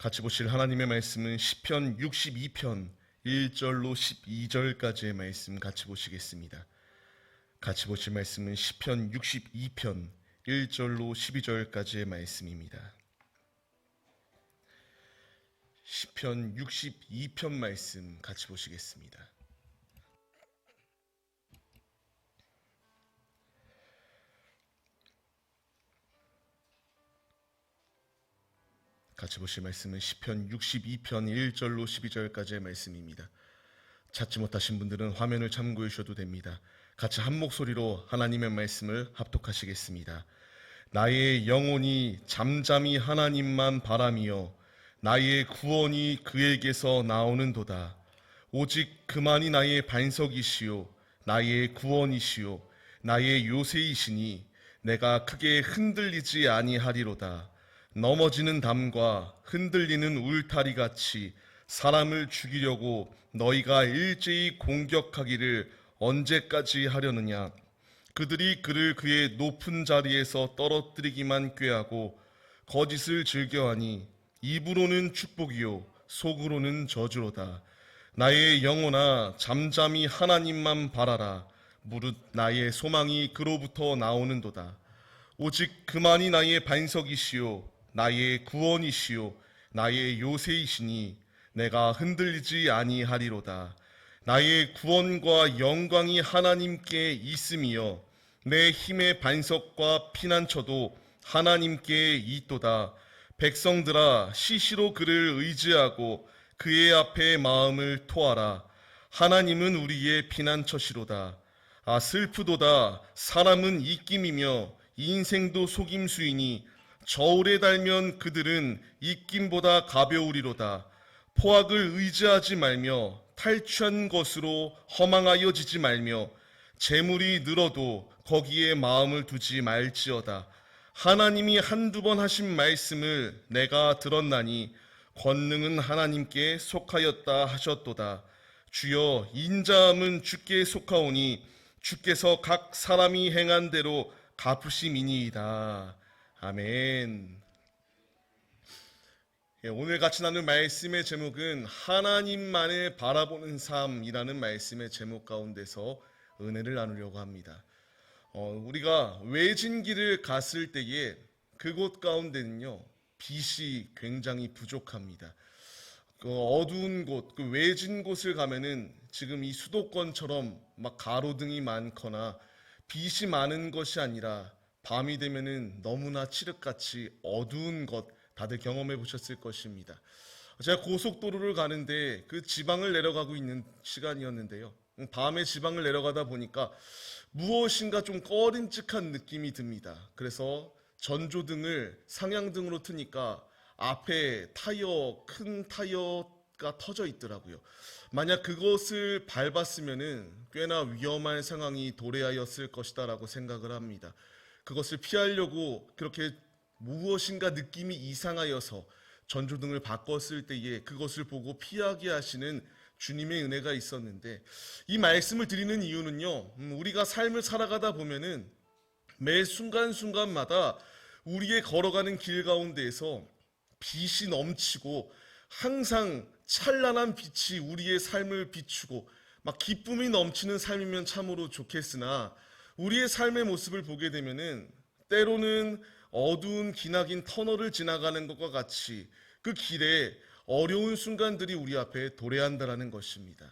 같이 보실 하나님의 말씀은 시편 62편 1절로 12절까지의 말씀 같이 보시겠습니다. 같이 보실 말씀은 시편 62편 1절로 12절까지의 말씀입니다. 시편 62편 말씀 같이 보시겠습니다. 같이 보실 말씀은 시편 62편 1절로 12절까지의 말씀입니다. 찾지 못하신 분들은 화면을 참고해 주셔도 됩니다. 같이 한 목소리로 하나님의 말씀을 합독하시겠습니다. 나의 영혼이 잠잠히 하나님만 바라며 나의 구원이 그에게서 나오는도다. 오직 그만이 나의 반석이시요 나의 구원이시요 나의 요새이시니 내가 크게 흔들리지 아니하리로다. 넘어지는 담과 흔들리는 울타리 같이 사람을 죽이려고 너희가 일제히 공격하기를 언제까지 하려느냐. 그들이 그를 그의 높은 자리에서 떨어뜨리기만 꾀하고 거짓을 즐겨하니 입으로는 축복이요 속으로는 저주로다. 나의 영혼아 잠잠히 하나님만 바라라. 무릇 나의 소망이 그로부터 나오는도다. 오직 그만이 나의 반석이시요 나의 구원이시요 나의 요새이시니 내가 흔들리지 아니하리로다. 나의 구원과 영광이 하나님께 있음이여 내 힘의 반석과 피난처도 하나님께 있도다. 백성들아 시시로 그를 의지하고 그의 앞에 마음을 토하라. 하나님은 우리의 피난처시로다. 아 슬프도다. 사람은 입김이며 인생도 속임수이니 저울에 달면 그들은 입김보다 가벼우리로다. 포악을 의지하지 말며 탈취한 것으로 허망하여지지 말며 재물이 늘어도 거기에 마음을 두지 말지어다. 하나님이 한두 번 하신 말씀을 내가 들었나니 권능은 하나님께 속하였다 하셨도다. 주여 인자함은 주께 속하오니 주께서 각 사람이 행한 대로 갚으심이니이다. 아멘. 오늘 같이 나눌 말씀의 제목은 하나님만을 바라보는 삶이라는 말씀의 제목 가운데서 은혜를 나누려고 합니다. 우리가 외진 길을 갔을 때에 그곳 가운데는요 빛이 굉장히 부족합니다. 그 어두운 곳, 그 외진 곳을 가면은 지금 이 수도권처럼 막 가로등이 많거나 빛이 많은 것이 아니라 밤이 되면은 너무나 칠흑같이 어두운 것 다들 경험해 보셨을 것입니다. 제가 고속도로를 가는데 그 지방을 내려가고 있는 시간이었는데요. 밤에 지방을 내려가다 보니까 무엇인가 좀 꺼림칙한 느낌이 듭니다. 그래서 전조등을 상향등으로 트니까 앞에 큰 타이어가 터져 있더라고요. 만약 그것을 밟았으면은 꽤나 위험한 상황이 도래하였을 것이다라고 생각을 합니다. 그것을 피하려고 그렇게 무엇인가 느낌이 이상하여서 전조등을 바꿨을 때에 그것을 보고 피하게 하시는 주님의 은혜가 있었는데, 이 말씀을 드리는 이유는요, 우리가 삶을 살아가다 보면은 매 순간순간마다 우리의 걸어가는 길 가운데에서 빛이 넘치고 항상 찬란한 빛이 우리의 삶을 비추고 막 기쁨이 넘치는 삶이면 참으로 좋겠으나 우리의 삶의 모습을 보게 되면은 때로는 어두운 기나긴 터널을 지나가는 것과 같이 그 길에 어려운 순간들이 우리 앞에 도래한다라는 것입니다.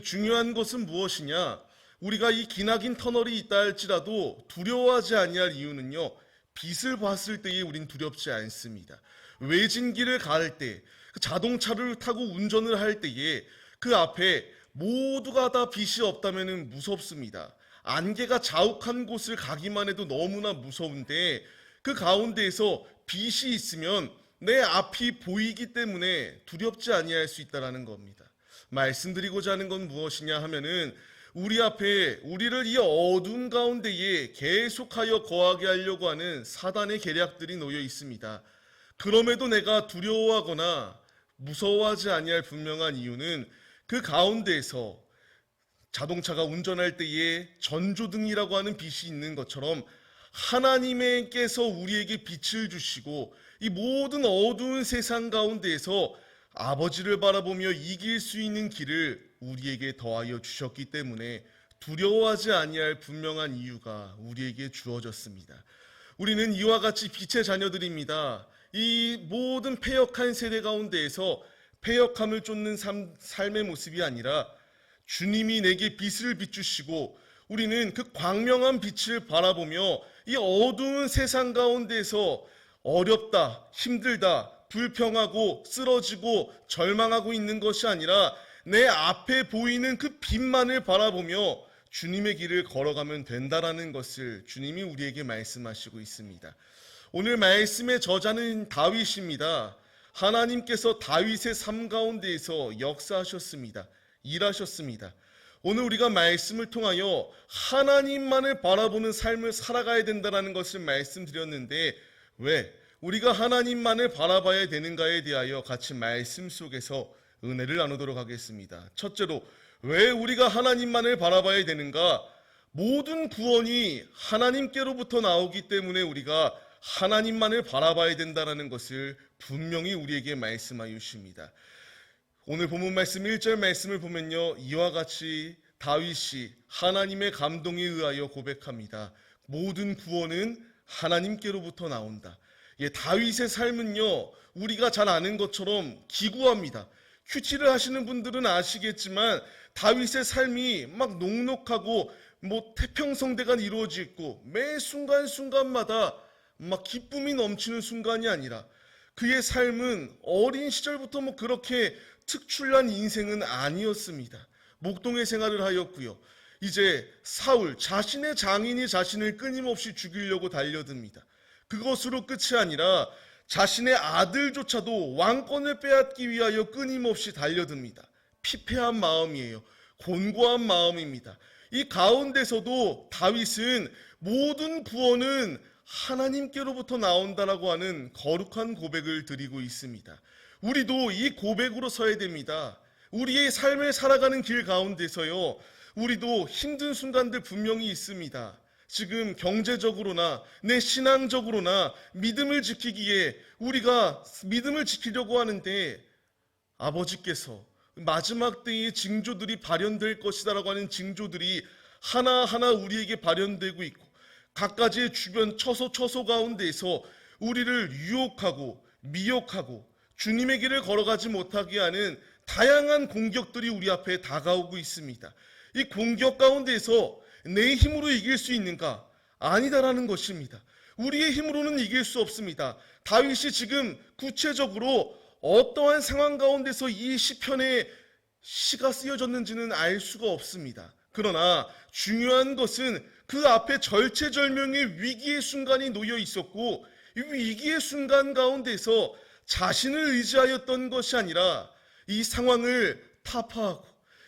중요한 것은 무엇이냐? 우리가 이 기나긴 터널이 있다 할지라도 두려워하지 아니할 이유는요, 빛을 봤을 때에 우린 두렵지 않습니다. 외진 길을 갈 때, 자동차를 타고 운전을 할 때에 그 앞에 모두가 다 빛이 없다면 무섭습니다. 안개가 자욱한 곳을 가기만 해도 너무나 무서운데 그 가운데에서 빛이 있으면 내 앞이 보이기 때문에 두렵지 아니할 수 있다는 겁니다. 말씀드리고자 하는 건 무엇이냐 하면은 우리 앞에 우리를 이 어두운 가운데에 계속하여 거하게 하려고 하는 사단의 계략들이 놓여 있습니다. 그럼에도 내가 두려워하거나 무서워하지 아니할 분명한 이유는 그 가운데에서 자동차가 운전할 때에 전조등이라고 하는 빛이 있는 것처럼 하나님께서 우리에게 빛을 주시고 이 모든 어두운 세상 가운데에서 아버지를 바라보며 이길 수 있는 길을 우리에게 더하여 주셨기 때문에 두려워하지 아니할 분명한 이유가 우리에게 주어졌습니다. 우리는 이와 같이 빛의 자녀들입니다. 이 모든 패역한 세대 가운데에서 패역함을 쫓는 삶의 모습이 아니라 주님이 내게 빛을 비추시고 우리는 그 광명한 빛을 바라보며 이 어두운 세상 가운데서 어렵다, 힘들다, 불평하고 쓰러지고 절망하고 있는 것이 아니라 내 앞에 보이는 그 빛만을 바라보며 주님의 길을 걸어가면 된다라는 것을 주님이 우리에게 말씀하시고 있습니다. 오늘 말씀의 저자는 다윗입니다. 하나님께서 다윗의 삶 가운데에서 역사하셨습니다. 일하셨습니다. 오늘 우리가 말씀을 통하여 하나님만을 바라보는 삶을 살아가야 된다는 것을 말씀드렸는데 왜 우리가 하나님만을 바라봐야 되는가에 대하여 같이 말씀 속에서 은혜를 나누도록 하겠습니다. 첫째로 왜 우리가 하나님만을 바라봐야 되는가? 모든 구원이 하나님께로부터 나오기 때문에 우리가 하나님만을 바라봐야 된다는 것을 분명히 우리에게 말씀하여 주십니다. 오늘 본문 말씀 1절 말씀을 보면요, 이와 같이 다윗이 하나님의 감동에 의하여 고백합니다. 모든 구원은 하나님께로부터 나온다. 다윗의 삶은요, 우리가 잘 아는 것처럼 기구합니다. 큐티를 하시는 분들은 아시겠지만 다윗의 삶이 막 녹록하고 태평성대가 이루어져 있고 매 순간순간마다 막 기쁨이 넘치는 순간이 아니라 그의 삶은 어린 시절부터 그렇게 특출난 인생은 아니었습니다. 목동의 생활을 하였고요. 이제 사울 자신의 장인이 자신을 끊임없이 죽이려고 달려듭니다. 그것으로 끝이 아니라 자신의 아들조차도 왕권을 빼앗기 위하여 끊임없이 달려듭니다. 피폐한 마음이에요. 곤고한 마음입니다. 이 가운데서도 다윗은 모든 구원은 하나님께로부터 나온다라고 하는 거룩한 고백을 드리고 있습니다. 우리도 이 고백으로 서야 됩니다. 우리의 삶을 살아가는 길 가운데서요, 우리도 힘든 순간들 분명히 있습니다. 지금 경제적으로나 내 신앙적으로나 믿음을 지키기에 우리가 믿음을 지키려고 하는데 아버지께서 마지막 때의 징조들이 발현될 것이다라고 하는 징조들이 하나하나 우리에게 발현되고 있고 각가지의 주변 처소 가운데에서 우리를 유혹하고 미혹하고 주님의 길을 걸어가지 못하게 하는 다양한 공격들이 우리 앞에 다가오고 있습니다. 이 공격 가운데에서 내 힘으로 이길 수 있는가? 아니다라는 것입니다. 우리의 힘으로는 이길 수 없습니다. 다윗이 지금 구체적으로 어떠한 상황 가운데서 이 시편에 시가 쓰여졌는지는 알 수가 없습니다. 그러나 중요한 것은 그 앞에 절체절명의 위기의 순간이 놓여 있었고 이 위기의 순간 가운데서 자신을 의지하였던 것이 아니라 이 상황을 타파하고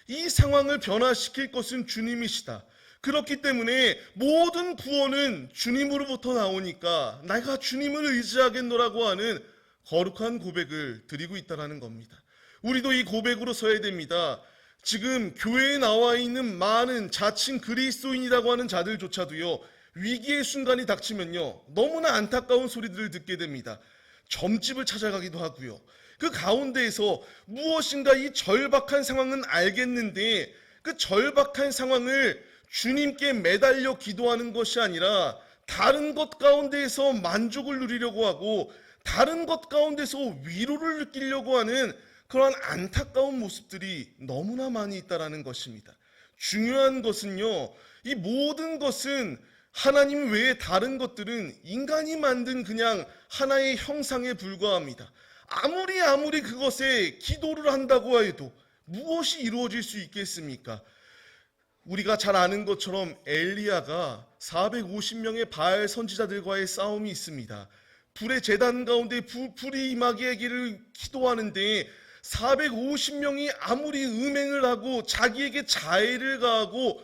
이 상황을 변화시킬 것은 주님이시다. 그렇기 때문에 모든 구원은 주님으로부터 나오니까 내가 주님을 의지하겠노라고 하는 거룩한 고백을 드리고 있다는 겁니다. 우리도 이 고백으로 서야 됩니다. 지금 교회에 나와 있는 많은 자칭 그리스도인이라고 하는 자들조차도요, 위기의 순간이 닥치면요 너무나 안타까운 소리들을 듣게 됩니다. 점집을 찾아가기도 하고요. 그 가운데에서 무엇인가 이 절박한 상황은 알겠는데 그 절박한 상황을 주님께 매달려 기도하는 것이 아니라 다른 것 가운데에서 만족을 누리려고 하고 다른 것 가운데서 위로를 느끼려고 하는 그러한 안타까운 모습들이 너무나 많이 있다는 것입니다. 중요한 것은요, 이 모든 것은 하나님 외에 다른 것들은 인간이 만든 그냥 하나의 형상에 불과합니다. 아무리 그것에 기도를 한다고 해도 무엇이 이루어질 수 있겠습니까? 우리가 잘 아는 것처럼 엘리야가 450명의 바알 선지자들과의 싸움이 있습니다. 불의 제단 가운데 불이 임하게 하기를 기도하는데 450명이 아무리 음행을 하고 자기에게 자해를 가하고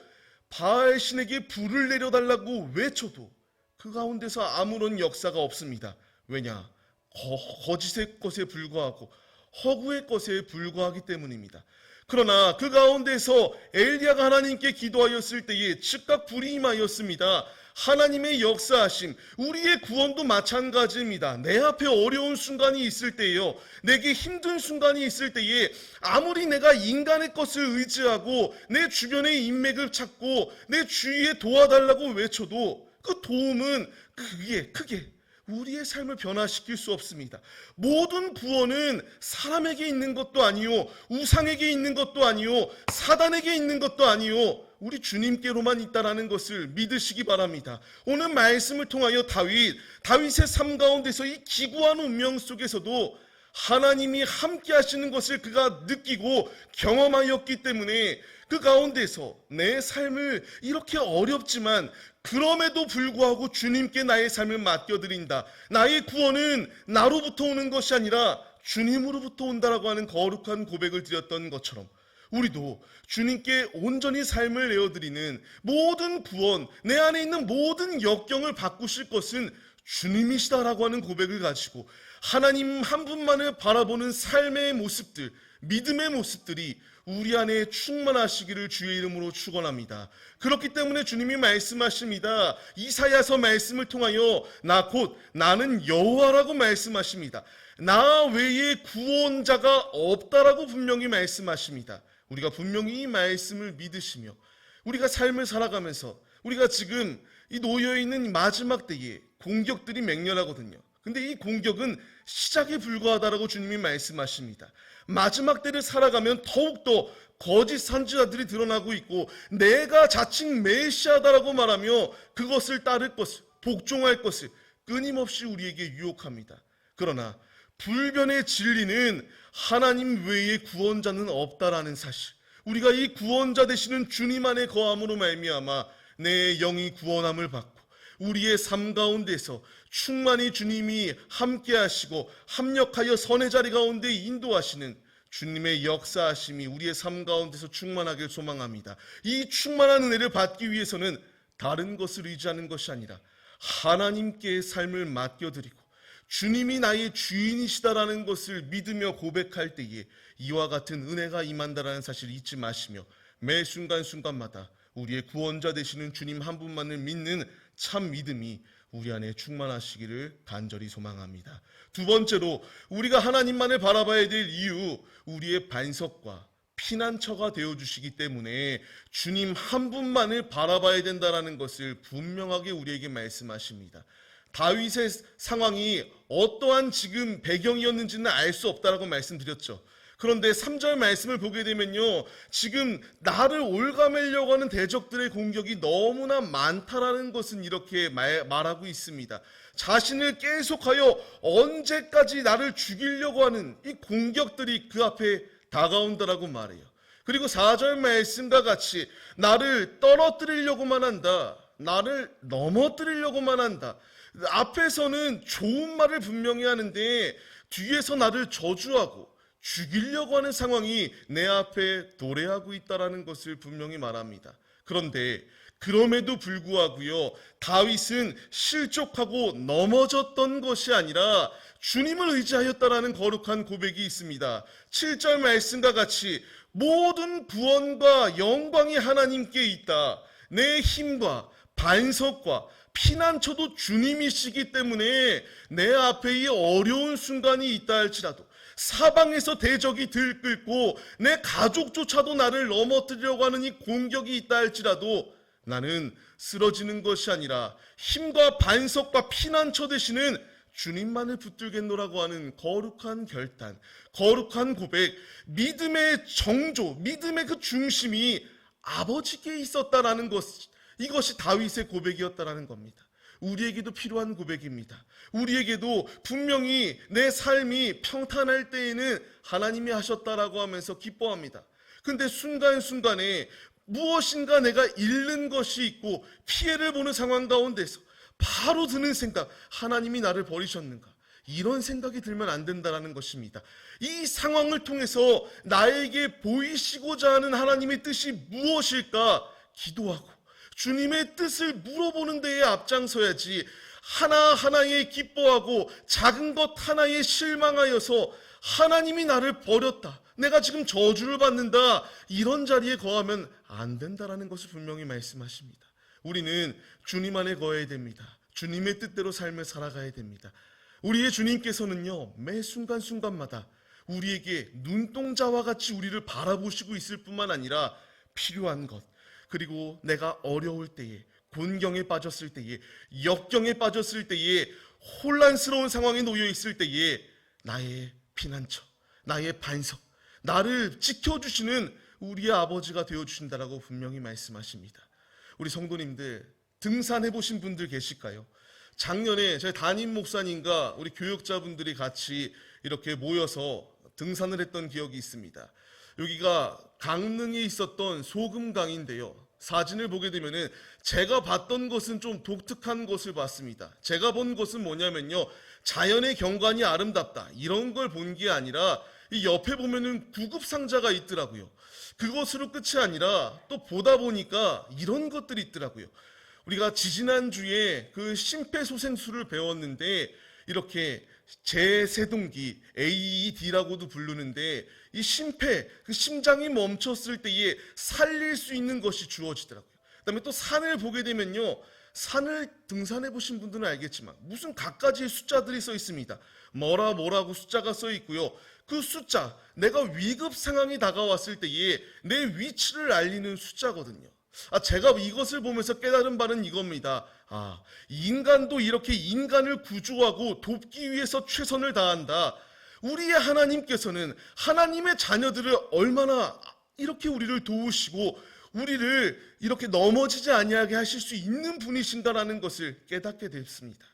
바알 신에게 불을 내려달라고 외쳐도 그 가운데서 아무런 역사가 없습니다. 왜냐? 거짓의 것에 불과하고 허구의 것에 불과하기 때문입니다. 그러나 그 가운데서 엘리야가 하나님께 기도하였을 때에 즉각 불이 임하였습니다. 하나님의 역사하심, 우리의 구원도 마찬가지입니다. 내 앞에 어려운 순간이 있을 때예요. 내게 힘든 순간이 있을 때에 아무리 내가 인간의 것을 의지하고 내 주변의 인맥을 찾고 내 주위에 도와달라고 외쳐도 그 도움은 크게 우리의 삶을 변화시킬 수 없습니다. 모든 구원은 사람에게 있는 것도 아니요, 우상에게 있는 것도 아니요, 사단에게 있는 것도 아니요, 우리 주님께로만 있다라는 것을 믿으시기 바랍니다. 오늘 말씀을 통하여 다윗의 삶 가운데서 이 기구한 운명 속에서도 하나님이 함께 하시는 것을 그가 느끼고 경험하였기 때문에 그 가운데서 내 삶을 이렇게 어렵지만 그럼에도 불구하고 주님께 나의 삶을 맡겨드린다. 나의 구원은 나로부터 오는 것이 아니라 주님으로부터 온다라고 하는 거룩한 고백을 드렸던 것처럼 우리도 주님께 온전히 삶을 내어드리는 모든 구원, 내 안에 있는 모든 역경을 바꾸실 것은 주님이시다라고 하는 고백을 가지고 하나님 한 분만을 바라보는 삶의 모습들, 믿음의 모습들이 우리 안에 충만하시기를 주의 이름으로 축원합니다. 그렇기 때문에 주님이 말씀하십니다. 이사야서 말씀을 통하여 나는 여호와라고 말씀하십니다. 나 외에 구원자가 없다라고 분명히 말씀하십니다. 우리가 분명히 이 말씀을 믿으시며 우리가 삶을 살아가면서 우리가 지금 이 놓여있는 마지막 때에 공격들이 맹렬하거든요. 근데 이 공격은 시작에 불과하다라고 주님이 말씀하십니다. 마지막 때를 살아가면 더욱더 거짓 선지자들이 드러나고 있고 내가 자칭 메시아다라고 말하며 그것을 따를 것을, 복종할 것을 끊임없이 우리에게 유혹합니다. 그러나 불변의 진리는 하나님 외에 구원자는 없다라는 사실, 우리가 이 구원자 되시는 주님 안에 거함으로 말미암아 내 영이 구원함을 받고 우리의 삶 가운데서 충만히 주님이 함께 하시고 합력하여 선의 자리 가운데 인도하시는 주님의 역사하심이 우리의 삶 가운데서 충만하길 소망합니다. 이 충만한 은혜를 받기 위해서는 다른 것을 의지하는 것이 아니라 하나님께 삶을 맡겨드리고 주님이 나의 주인이시다라는 것을 믿으며 고백할 때에 이와 같은 은혜가 임한다라는 사실을 잊지 마시며 매 순간순간마다 우리의 구원자 되시는 주님 한 분만을 믿는 참 믿음이 우리 안에 충만하시기를 간절히 소망합니다. 두 번째로 우리가 하나님만을 바라봐야 될 이유, 우리의 반석과 피난처가 되어주시기 때문에 주님 한 분만을 바라봐야 된다는 것을 분명하게 우리에게 말씀하십니다. 다윗의 상황이 어떠한 지금 배경이었는지는 알 수 없다라고 말씀드렸죠. 그런데 3절 말씀을 보게 되면요, 지금 나를 올가매려고 하는 대적들의 공격이 너무나 많다라는 것은 이렇게 말하고 있습니다. 자신을 계속하여 언제까지 나를 죽이려고 하는 이 공격들이 그 앞에 다가온다라고 말해요. 그리고 4절 말씀과 같이 나를 떨어뜨리려고만 한다, 나를 넘어뜨리려고만 한다. 앞에서는 좋은 말을 분명히 하는데 뒤에서 나를 저주하고 죽이려고 하는 상황이 내 앞에 도래하고 있다는 것을 분명히 말합니다. 그런데 그럼에도 불구하고요, 다윗은 실족하고 넘어졌던 것이 아니라 주님을 의지하였다라는 거룩한 고백이 있습니다. 7절 말씀과 같이 모든 구원과 영광이 하나님께 있다. 내 힘과 반석과 피난처도 주님이시기 때문에 내 앞에 이 어려운 순간이 있다 할지라도, 사방에서 대적이 들끓고 내 가족조차도 나를 넘어뜨리려고 하는 이 공격이 있다 할지라도 나는 쓰러지는 것이 아니라 힘과 반석과 피난처 되시는 주님만을 붙들겠노라고 하는 거룩한 결단, 거룩한 고백, 믿음의 정조, 믿음의 그 중심이 아버지께 있었다라는 것, 이것이 다윗의 고백이었다라는 겁니다. 우리에게도 필요한 고백입니다. 우리에게도 분명히 내 삶이 평탄할 때에는 하나님이 하셨다라고 하면서 기뻐합니다. 근데 순간순간에 무엇인가 내가 잃는 것이 있고 피해를 보는 상황 가운데서 바로 드는 생각, 하나님이 나를 버리셨는가? 이런 생각이 들면 안 된다는 것입니다. 이 상황을 통해서 나에게 보이시고자 하는 하나님의 뜻이 무엇일까? 기도하고 주님의 뜻을 물어보는 데에 앞장서야지, 하나하나에 기뻐하고 작은 것 하나에 실망하여서 하나님이 나를 버렸다, 내가 지금 저주를 받는다, 이런 자리에 거하면 안 된다라는 것을 분명히 말씀하십니다. 우리는 주님 안에 거해야 됩니다. 주님의 뜻대로 삶을 살아가야 됩니다. 우리의 주님께서는요, 매 순간순간마다 우리에게 눈동자와 같이 우리를 바라보시고 있을 뿐만 아니라 필요한 것, 그리고 내가 어려울 때에, 곤경에 빠졌을 때에, 역경에 빠졌을 때에, 혼란스러운 상황에 놓여 있을 때에 나의 피난처, 나의 반석, 나를 지켜주시는 우리의 아버지가 되어주신다라고 분명히 말씀하십니다. 우리 성도님들, 등산해 보신 분들 계실까요? 작년에 저희 담임 목사님과 우리 교역자분들이 같이 이렇게 모여서 등산을 했던 기억이 있습니다. 여기가 강릉에 있었던 소금강인데요, 사진을 보게 되면은 제가 봤던 것은 좀 독특한 것을 봤습니다. 제가 본 것은 뭐냐면요, 자연의 경관이 아름답다, 이런 걸 본 게 아니라 이 옆에 보면은 구급상자가 있더라고요. 그것으로 끝이 아니라 또 보다 보니까 이런 것들이 있더라고요. 우리가 지지난주에 그 심폐소생술을 배웠는데, 이렇게 제세동기, AED라고도 부르는데, 이 심폐, 그 심장이 멈췄을 때에 살릴 수 있는 것이 주어지더라고요. 그 다음에 또 산을 보게 되면요, 산을 등산해 보신 분들은 알겠지만 무슨 갖가지의 숫자들이 써 있습니다. 뭐라고 숫자가 써 있고요, 그 숫자, 내가 위급 상황이 다가왔을 때에 내 위치를 알리는 숫자거든요. 제가 이것을 보면서 깨달은 바는 이겁니다. 인간도 이렇게 인간을 구조하고 돕기 위해서 최선을 다한다. 우리의 하나님께서는 하나님의 자녀들을 얼마나 이렇게 우리를 도우시고 우리를 이렇게 넘어지지 아니하게 하실 수 있는 분이신다라는 것을 깨닫게 됐습니다.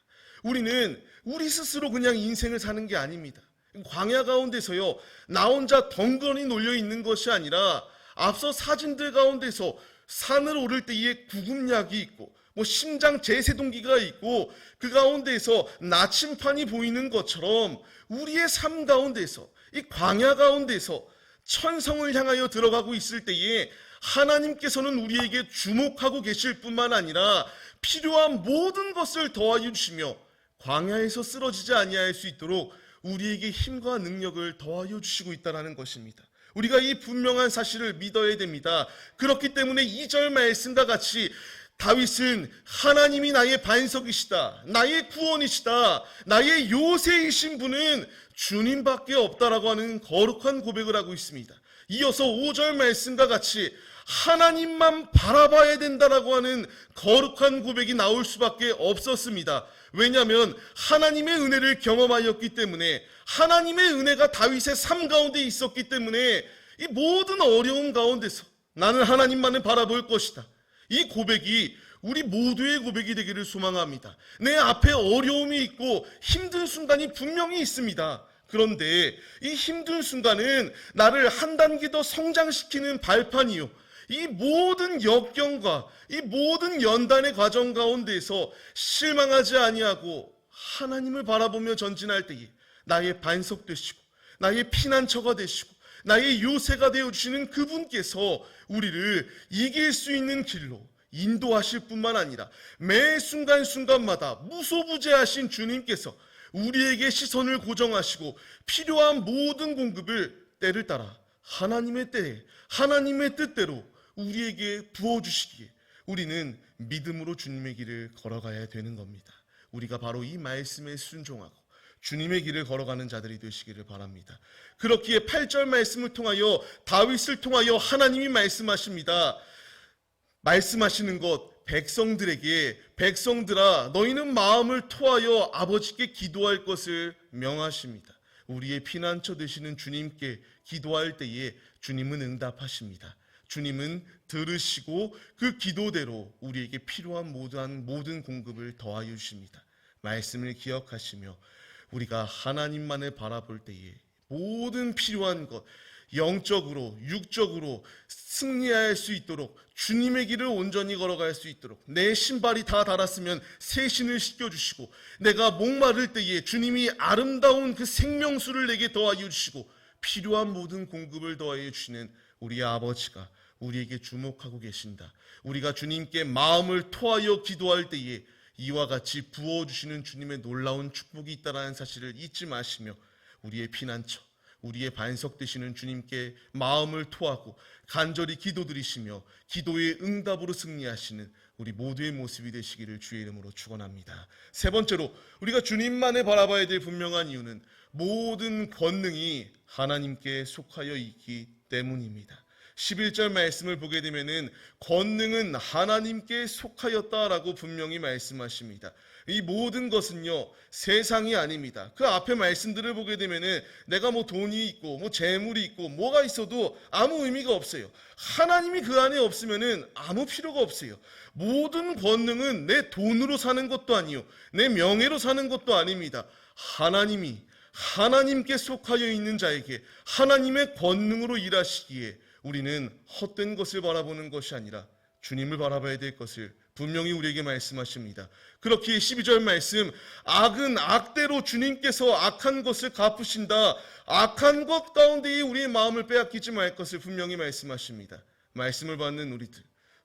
우리는 우리 스스로 그냥 인생을 사는 게 아닙니다. 광야 가운데서요, 나 혼자 덩그러니 놓여 있는 것이 아니라 앞서 사진들 가운데서 산을 오를 때에 구급약이 있고 심장 제세동기가 있고 그 가운데에서 나침판이 보이는 것처럼 우리의 삶 가운데서, 이 광야 가운데서 천성을 향하여 들어가고 있을 때에 하나님께서는 우리에게 주목하고 계실 뿐만 아니라 필요한 모든 것을 더하여 주시며 광야에서 쓰러지지 아니할 수 있도록 우리에게 힘과 능력을 더하여 주시고 있다는 것입니다. 우리가 이 분명한 사실을 믿어야 됩니다. 그렇기 때문에 2절 말씀과 같이 다윗은 하나님이 나의 반석이시다, 나의 구원이시다, 나의 요새이신 분은 주님밖에 없다라고 하는 거룩한 고백을 하고 있습니다. 이어서 5절 말씀과 같이 하나님만 바라봐야 된다라고 하는 거룩한 고백이 나올 수밖에 없었습니다. 왜냐하면 하나님의 은혜를 경험하였기 때문에, 하나님의 은혜가 다윗의 삶 가운데 있었기 때문에 이 모든 어려움 가운데서 나는 하나님만을 바라볼 것이다, 이 고백이 우리 모두의 고백이 되기를 소망합니다. 내 앞에 어려움이 있고 힘든 순간이 분명히 있습니다. 그런데 이 힘든 순간은 나를 한 단계 더 성장시키는 발판이요, 이 모든 역경과 이 모든 연단의 과정 가운데에서 실망하지 아니하고 하나님을 바라보며 전진할 때에 나의 반석 되시고 나의 피난처가 되시고 나의 요새가 되어주시는 그분께서 우리를 이길 수 있는 길로 인도하실 뿐만 아니라 매 순간순간마다 무소부재하신 주님께서 우리에게 시선을 고정하시고 필요한 모든 공급을 때를 따라 하나님의 때에 하나님의 뜻대로 우리에게 부어주시기에 우리는 믿음으로 주님의 길을 걸어가야 되는 겁니다. 우리가 바로 이 말씀에 순종하고 주님의 길을 걸어가는 자들이 되시기를 바랍니다. 그렇기에 8절 말씀을 통하여 다윗을 통하여 하나님이 말씀하십니다. 말씀하시는 것, 백성들에게 백성들아 너희는 마음을 토하여 아버지께 기도할 것을 명하십니다. 우리의 피난처 되시는 주님께 기도할 때에 주님은 응답하십니다. 주님은 들으시고 그 기도대로 우리에게 필요한 모든 공급을 더하여 주십니다. 말씀을 기억하시며 우리가 하나님만을 바라볼 때에 모든 필요한 것, 영적으로 육적으로 승리할 수 있도록 주님의 길을 온전히 걸어갈 수 있도록 내 신발이 다 닳았으면 새 신을 씻겨주시고 내가 목마를 때에 주님이 아름다운 그 생명수를 내게 더하여 주시고 필요한 모든 공급을 더하여 주시는 우리 아버지가 우리에게 주목하고 계신다. 우리가 주님께 마음을 토하여 기도할 때에 이와 같이 부어주시는 주님의 놀라운 축복이 있다는 사실을 잊지 마시며 우리의 피난처, 우리의 반석 되시는 주님께 마음을 토하고 간절히 기도드리시며 기도의 응답으로 승리하시는 우리 모두의 모습이 되시기를 주의 이름으로 축원합니다. 세 번째로 우리가 주님만을 바라봐야 될 분명한 이유는 모든 권능이 하나님께 속하여 있기 때문입니다. 11절 말씀을 보게 되면은 권능은 하나님께 속하였다라고 분명히 말씀하십니다. 이 모든 것은요 세상이 아닙니다. 그 앞에 말씀들을 보게 되면은 내가 뭐 돈이 있고 뭐 재물이 있고 뭐가 있어도 아무 의미가 없어요. 하나님이 그 안에 없으면은 아무 필요가 없어요. 모든 권능은 내 돈으로 사는 것도 아니요 내 명예로 사는 것도 아닙니다. 하나님께 속하여 있는 자에게 하나님의 권능으로 일하시기에 우리는 헛된 것을 바라보는 것이 아니라 주님을 바라봐야 될 것을 분명히 우리에게 말씀하십니다. 그렇기에 12절 말씀, 악은 악대로 주님께서 악한 것을 갚으신다. 악한 것 가운데에 우리의 마음을 빼앗기지 말 것을 분명히 말씀하십니다. 말씀을 받는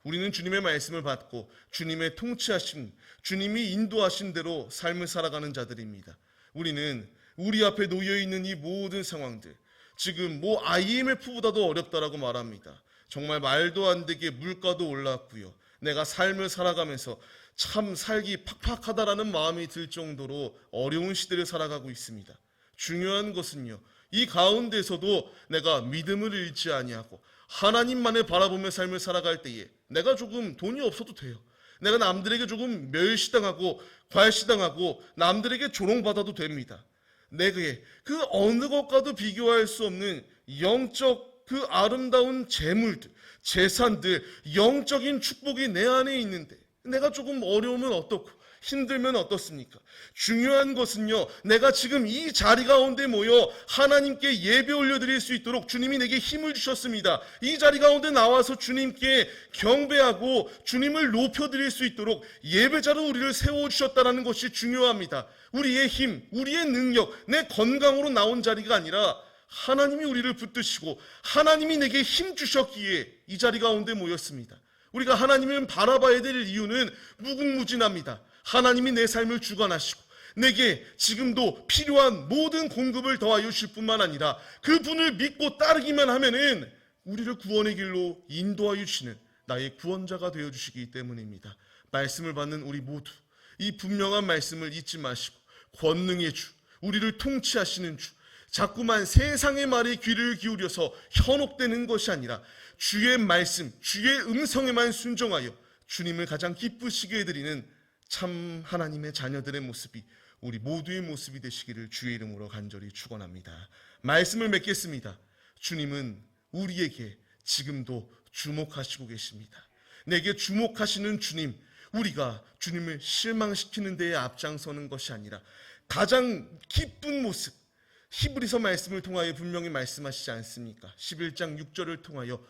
우리는 주님의 말씀을 받고 주님의 통치하심, 주님이 인도하신 대로 삶을 살아가는 자들입니다. 우리는 우리 앞에 놓여있는 이 모든 상황들, 지금 뭐 IMF보다도 어렵다라고 말합니다. 정말 말도 안 되게 물가도 올랐고요. 내가 삶을 살아가면서 참 살기 팍팍하다라는 마음이 들 정도로 어려운 시대를 살아가고 있습니다. 중요한 것은요, 이 가운데서도 내가 믿음을 잃지 아니하고 하나님만을 바라보며 삶을 살아갈 때에 내가 조금 돈이 없어도 돼요. 내가 남들에게 조금 멸시당하고 괄시당하고 남들에게 조롱받아도 됩니다. 내게 그 어느 것과도 비교할 수 없는 영적 그 아름다운 재물들, 재산들, 영적인 축복이 내 안에 있는데 내가 조금 어려우면 어떻고 힘들면 어떻습니까? 중요한 것은요, 내가 지금 이 자리 가운데 모여 하나님께 예배 올려드릴 수 있도록 주님이 내게 힘을 주셨습니다. 이 자리 가운데 나와서 주님께 경배하고 주님을 높여드릴 수 있도록 예배자로 우리를 세워주셨다는 것이 중요합니다. 우리의 힘, 우리의 능력, 내 건강으로 나온 자리가 아니라 하나님이 우리를 붙드시고 하나님이 내게 힘 주셨기에 이 자리 가운데 모였습니다. 우리가 하나님을 바라봐야 될 이유는 무궁무진합니다. 하나님이 내 삶을 주관하시고 내게 지금도 필요한 모든 공급을 더하여 주실 뿐만 아니라 그분을 믿고 따르기만 하면은 우리를 구원의 길로 인도하여 주시는 나의 구원자가 되어주시기 때문입니다. 말씀을 받는 우리 모두 이 분명한 말씀을 잊지 마시고 권능의 주, 우리를 통치하시는 주, 자꾸만 세상의 말에 귀를 기울여서 현혹되는 것이 아니라 주의 말씀, 주의 음성에만 순종하여 주님을 가장 기쁘시게 해드리는 참 하나님의 자녀들의 모습이 우리 모두의 모습이 되시기를 주의 이름으로 간절히 축원합니다. 말씀을 맺겠습니다. 주님은 우리에게 지금도 주목하시고 계십니다. 내게 주목하시는 주님, 우리가 주님을 실망시키는 데에 앞장서는 것이 아니라 가장 기쁜 모습, 히브리서 말씀을 통하여 분명히 말씀하시지 않습니까? 11장 6절을 통하여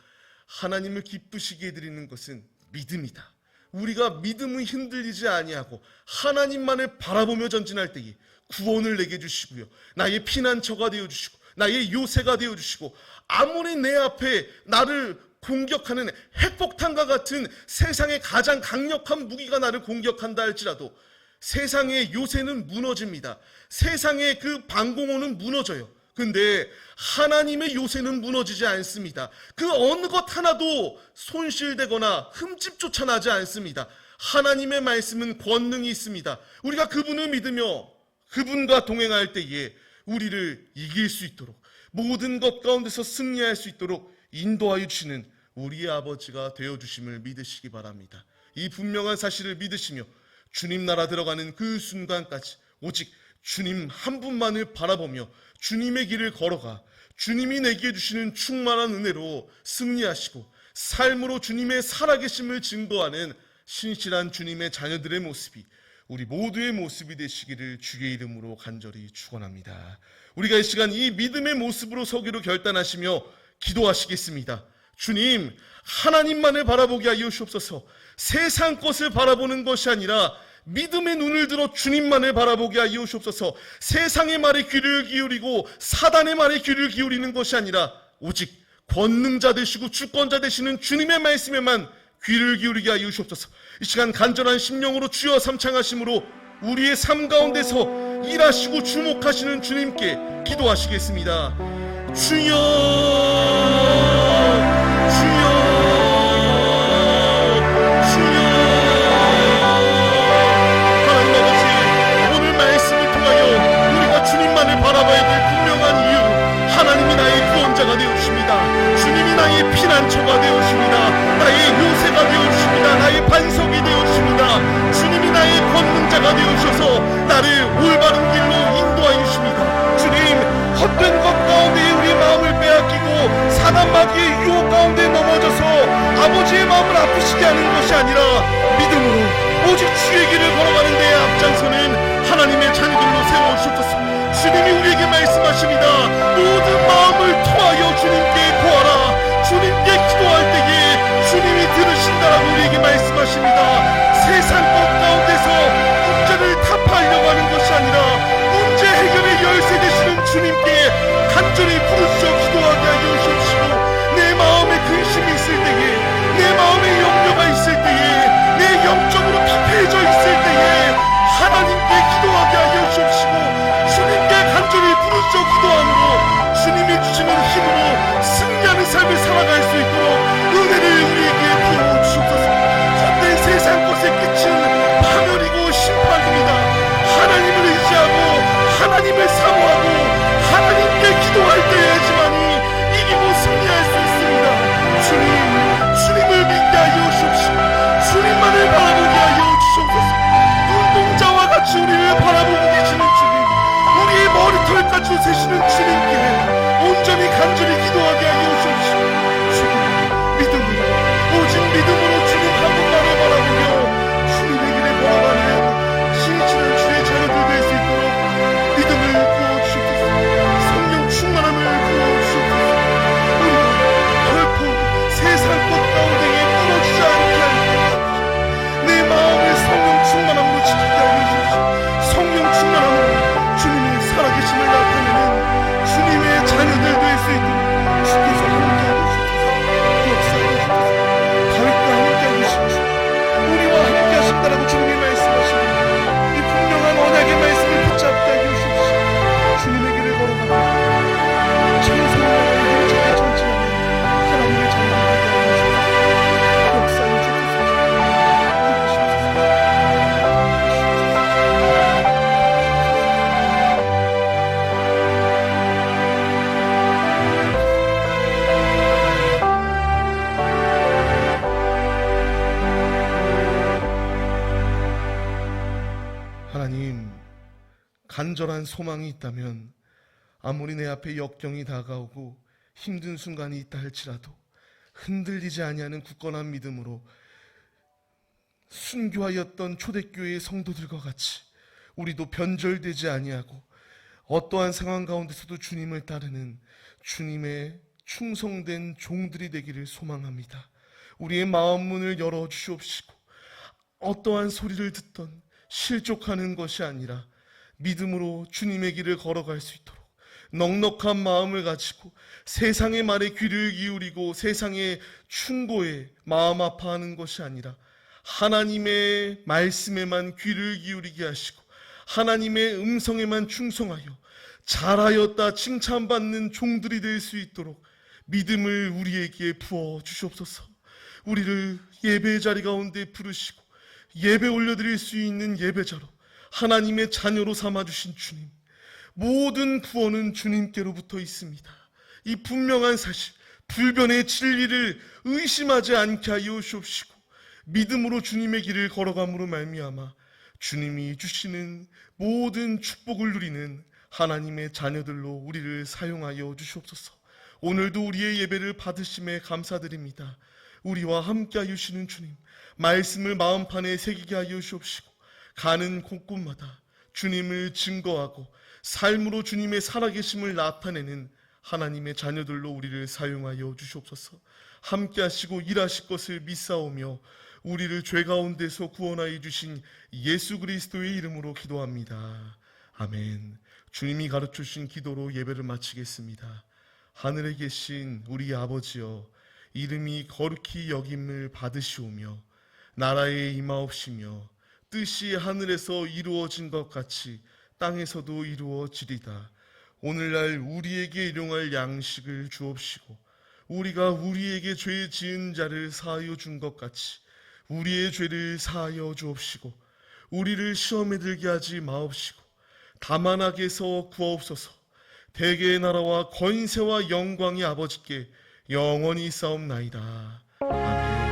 하나님을 기쁘시게 해드리는 것은 믿음이다. 우리가 믿음을 흔들리지 아니하고 하나님만을 바라보며 전진할 때에 구원을 내게 주시고요, 나의 피난처가 되어주시고 나의 요새가 되어주시고 아무리 내 앞에 나를 공격하는 핵폭탄과 같은 세상의 가장 강력한 무기가 나를 공격한다 할지라도 세상의 요새는 무너집니다. 세상의 그 방공호는 무너져요. 근데 하나님의 요새는 무너지지 않습니다. 그 어느 것 하나도 손실되거나 흠집조차 나지 않습니다. 하나님의 말씀은 권능이 있습니다. 우리가 그분을 믿으며 그분과 동행할 때에 우리를 이길 수 있도록 모든 것 가운데서 승리할 수 있도록 인도하여 주시는 우리의 아버지가 되어주심을 믿으시기 바랍니다. 이 분명한 사실을 믿으시며 주님 나라 들어가는 그 순간까지 오직 주님 한 분만을 바라보며 주님의 길을 걸어가 주님이 내게 주시는 충만한 은혜로 승리하시고 삶으로 주님의 살아계심을 증거하는 신실한 주님의 자녀들의 모습이 우리 모두의 모습이 되시기를 주의 이름으로 간절히 축원합니다. 우리가 이 시간 이 믿음의 모습으로 서기로 결단하시며 기도하시겠습니다. 주님, 하나님만을 바라보게 하여 주옵소서. 세상 것을 바라보는 것이 아니라 믿음의 눈을 들어 주님만을 바라보게 하여 주옵소서. 세상의 말에 귀를 기울이고 사단의 말에 귀를 기울이는 것이 아니라 오직 권능자 되시고 주권자 되시는 주님의 말씀에만 귀를 기울이게 하여 주옵소서. 이 시간 간절한 심령으로 주여 삼창하심으로 우리의 삶 가운데서 일하시고 주목하시는 주님께 기도하시겠습니다. 주여, 주여, 주여. 하나님 아버지, 오늘 말씀을 통하여 우리가 주님만을 바라봐야 될 분명한 이유, 하나님이 나의 구원자가 되어주십니다. 주님이 나의 피난처가 되어주십니다. 나의 요새가 되어주십니다. 나의 반석이 되어주십니다. 주님이 나의 권능자가 되어주셔서 나를 올바른 길로 인도하여 주십니다. 주님, 헛된 것 가운데 우리 마음을 빼앗기고 사단 마귀의 유혹 가운데 넘어져서 아버지의 마음을 아프시게 하는 것이 아니라 믿음으로 오직 주의 길을 걸어가는 데에 앞장서는 하나님의 자녀들로 세워주셨소. 주님이 우리에게 말씀하십니다. 모든 마음을 토하여 주님께 구하라. 주님께 기도할 때에 주님이 들으신다라고 우리에게 말씀하십니다. 세상 것 가운데서 문제를 타파하려고 하는 것이 아니라 문제 해결의 열쇠 되시는 주님께 간절히 부르짖어 기도하게 하여 주시옵시고, 내 마음에 근심이 있을 때에, 내 마음에 염려가 있을 때에, 내 영적으로 피폐해져 있을 때에 하나님께 기도하게 하여 주옵시고, 주님께 간절히 부르짖어 기도함으로 주님이 주시는 힘으로 승리하는 삶을 살아갈 수 있도록 은혜를 우리에게 부어주옵소서. 헛된 세상 것에 끝은 파멸이고 심판입니다. 하나님을 의지하고 하나님을 사모하고 하나님께 기도할 때에야지만이 이기고 승리할 수 있습니다. 주님을 믿게 하여 주옵시고, 주님만을 바라보게 하여 주옵소서. 눈동자와 같이 우리를 바라보고 계시는 주님, 우리의 머리털까지 세시는 주님께 온전히 간절히 기도하게 하여 주옵시고, 주님, 믿음으로, 오직 믿음으로 주님 한 분만을 바라보며 주님의 길에 걸어가는 신실한 주의 자녀들 될 수 있도록 믿음을 부어주옵소서. 성령 충만함을 부어주옵소서. 우리가 결코 세상 것 가운데에 무너지지 않게 하여 주옵소서. 내 마음을 성령 충만함으로 지키게 하여 주옵소서. 성령 충만함으로 주님의 살아계심을 나타내는 주님의 자녀들 될 수 있도록 주께서 함께하고 주옵소서. 역사하고 주옵소서. 다윗과 함께하고 주옵소서. 우리와 함께하신다라고 주님이 말씀하시고 이 분명한 언약의 말씀을 붙잡게 하여 주옵소서. 주님의 길을 걸어가며 천성의 나라의 일자에 전진하는 하나님의 자녀들 되게 하여 주옵소서. 역사하여 주옵소서. 하나님, 간절한 소망이 있다면 아무리 내 앞에 역경이 다가오고 힘든 순간이 있다 할지라도 흔들리지 아니하는 굳건한 믿음으로 순교하였던 초대교회의 성도들과 같이 우리도 변절되지 아니하고 어떠한 상황 가운데서도 주님을 따르는 주님의 충성된 종들이 되기를 소망합니다. 우리의 마음 문을 열어주시옵시고 어떠한 소리를 듣던 실족하는 것이 아니라 믿음으로 주님의 길을 걸어갈 수 있도록 넉넉한 마음을 가지고 세상의 말에 귀를 기울이고 세상의 충고에 마음 아파하는 것이 아니라 하나님의 말씀에만 귀를 기울이게 하시고 하나님의 음성에만 충성하여 잘하였다 칭찬받는 종들이 될 수 있도록 믿음을 우리에게 부어 주시옵소서. 우리를 예배의 자리 가운데 부르시고 예배 올려드릴 수 있는 예배자로 하나님의 자녀로 삼아주신 주님, 모든 구원은 주님께로부터 있습니다. 이 분명한 사실, 불변의 진리를 의심하지 않게 하여 주옵시고 믿음으로 주님의 길을 걸어감으로 말미암아 주님이 주시는 모든 축복을 누리는 하나님의 자녀들로 우리를 사용하여 주시옵소서. 오늘도 우리의 예배를 받으심에 감사드립니다. 우리와 함께 하여 주시는 주님, 말씀을 마음판에 새기게 하여 주옵시고 가는 곳곳마다 주님을 증거하고 삶으로 주님의 살아계심을 나타내는 하나님의 자녀들로 우리를 사용하여 주시옵소서. 함께 하시고 일하실 것을 믿사오며 우리를 죄 가운데서 구원하여 주신 예수 그리스도의 이름으로 기도합니다. 아멘. 주님이 가르쳐 주신 기도로 예배를 마치겠습니다. 하늘에 계신 우리 아버지여, 이름이 거룩히 여김을 받으시오며 나라에 임하옵시며 뜻이 하늘에서 이루어진 것 같이 땅에서도 이루어지리다. 오늘날 우리에게 일용할 양식을 주옵시고 우리가 우리에게 죄 지은 자를 사하여 준 것 같이 우리의 죄를 사하여 주옵시고 우리를 시험에 들게 하지 마옵시고 다만 악에서 구하옵소서. 대개의 나라와 권세와 영광이 아버지께 영원히 싸움나이다. 아멘.